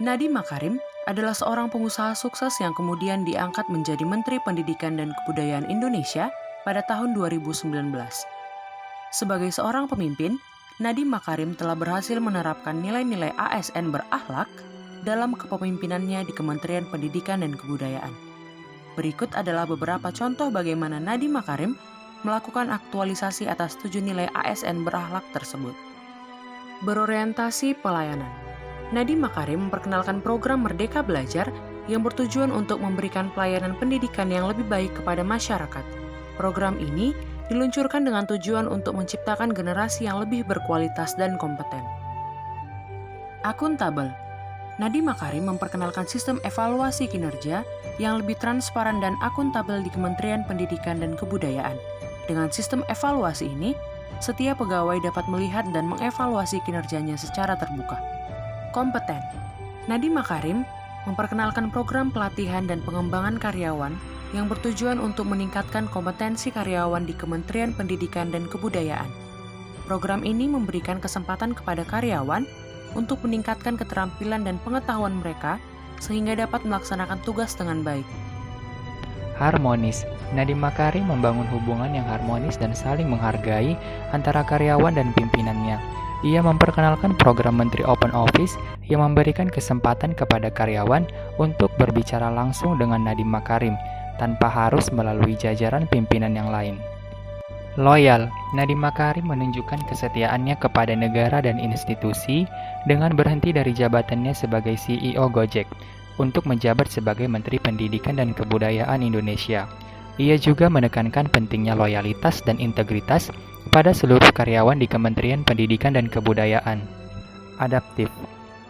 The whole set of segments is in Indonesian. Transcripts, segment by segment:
Nadiem Makarim adalah seorang pengusaha sukses yang kemudian diangkat menjadi Menteri Pendidikan dan Kebudayaan Indonesia pada tahun 2019. Sebagai seorang pemimpin, Nadiem Makarim telah berhasil menerapkan nilai-nilai ASN berakhlak dalam kepemimpinannya di Kementerian Pendidikan dan Kebudayaan. Berikut adalah beberapa contoh bagaimana Nadiem Makarim melakukan aktualisasi atas 7 nilai ASN berakhlak tersebut. Berorientasi pelayanan. Nadiem Makarim memperkenalkan program Merdeka Belajar yang bertujuan untuk memberikan pelayanan pendidikan yang lebih baik kepada masyarakat. Program ini diluncurkan dengan tujuan untuk menciptakan generasi yang lebih berkualitas dan kompeten. Akuntabel. Nadiem Makarim memperkenalkan sistem evaluasi kinerja yang lebih transparan dan akuntabel di Kementerian Pendidikan dan Kebudayaan. Dengan sistem evaluasi ini, setiap pegawai dapat melihat dan mengevaluasi kinerjanya secara terbuka. Kompeten. Nadiem Makarim memperkenalkan program pelatihan dan pengembangan karyawan yang bertujuan untuk meningkatkan kompetensi karyawan di Kementerian Pendidikan dan Kebudayaan. Program ini memberikan kesempatan kepada karyawan untuk meningkatkan keterampilan dan pengetahuan mereka sehingga dapat melaksanakan tugas dengan baik. Harmonis. Nadiem Makarim membangun hubungan yang harmonis dan saling menghargai antara karyawan dan pimpinannya. Ia memperkenalkan program Menteri Open Office yang memberikan kesempatan kepada karyawan untuk berbicara langsung dengan Nadiem Makarim tanpa harus melalui jajaran pimpinan yang lain. Loyal. Nadiem Makarim menunjukkan kesetiaannya kepada negara dan institusi dengan berhenti dari jabatannya sebagai CEO Gojek untuk menjabat sebagai Menteri Pendidikan dan Kebudayaan Indonesia. Ia juga menekankan pentingnya loyalitas dan integritas pada seluruh karyawan di Kementerian Pendidikan dan Kebudayaan. Adaptif.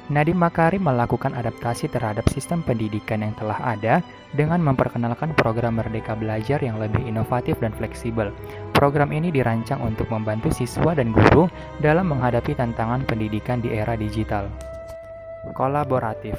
Nadiem Makarim melakukan adaptasi terhadap sistem pendidikan yang telah ada dengan memperkenalkan program Merdeka Belajar yang lebih inovatif dan fleksibel. Program ini dirancang untuk membantu siswa dan guru dalam menghadapi tantangan pendidikan di era digital. Kolaboratif.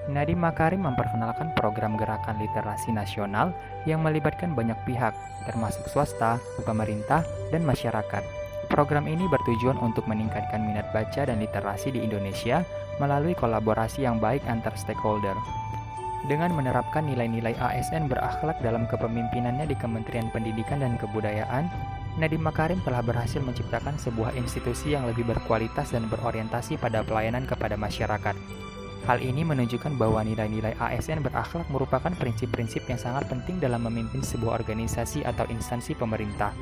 Nadiem Makarim memperkenalkan program Gerakan Literasi Nasional yang melibatkan banyak pihak, termasuk swasta, pemerintah, dan masyarakat. Program ini bertujuan untuk meningkatkan minat baca dan literasi di Indonesia melalui kolaborasi yang baik antar stakeholder. Dengan menerapkan nilai-nilai ASN berakhlak dalam kepemimpinannya di Kementerian Pendidikan dan Kebudayaan, Nadiem Makarim telah berhasil menciptakan sebuah institusi yang lebih berkualitas dan berorientasi pada pelayanan kepada masyarakat. Hal ini menunjukkan bahwa nilai-nilai ASN berakhlak merupakan prinsip-prinsip yang sangat penting dalam memimpin sebuah organisasi atau instansi pemerintah.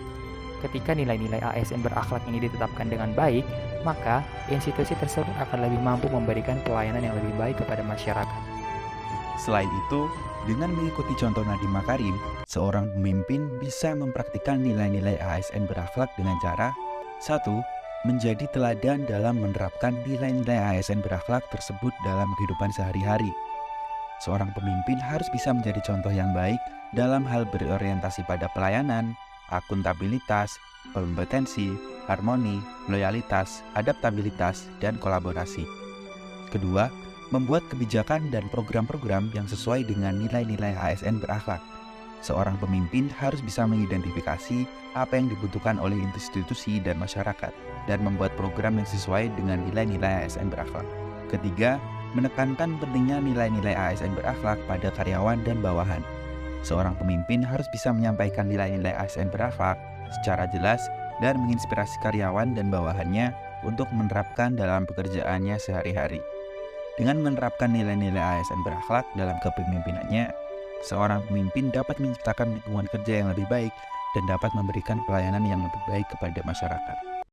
Ketika nilai-nilai ASN berakhlak ini ditetapkan dengan baik, maka institusi tersebut akan lebih mampu memberikan pelayanan yang lebih baik kepada masyarakat. Selain itu, dengan mengikuti contoh Nadiem Makarim, seorang pemimpin bisa mempraktikkan nilai-nilai ASN berakhlak dengan cara 1. Menjadi teladan dalam menerapkan nilai-nilai ASN berakhlak tersebut dalam kehidupan sehari-hari. Seorang pemimpin harus bisa menjadi contoh yang baik dalam hal berorientasi pada pelayanan, akuntabilitas, kompetensi, harmoni, loyalitas, adaptabilitas, dan kolaborasi. Kedua, membuat kebijakan dan program-program yang sesuai dengan nilai-nilai ASN berakhlak. Seorang pemimpin harus bisa mengidentifikasi apa yang dibutuhkan oleh institusi dan masyarakat dan membuat program yang sesuai dengan nilai-nilai ASN berakhlak. Ketiga, menekankan pentingnya nilai-nilai ASN berakhlak pada karyawan dan bawahan. Seorang pemimpin harus bisa menyampaikan nilai-nilai ASN berakhlak secara jelas dan menginspirasi karyawan dan bawahannya untuk menerapkan dalam pekerjaannya sehari-hari. Dengan menerapkan nilai-nilai ASN berakhlak dalam kepemimpinannya, seorang pemimpin dapat menciptakan lingkungan kerja yang lebih baik dan dapat memberikan pelayanan yang lebih baik kepada masyarakat.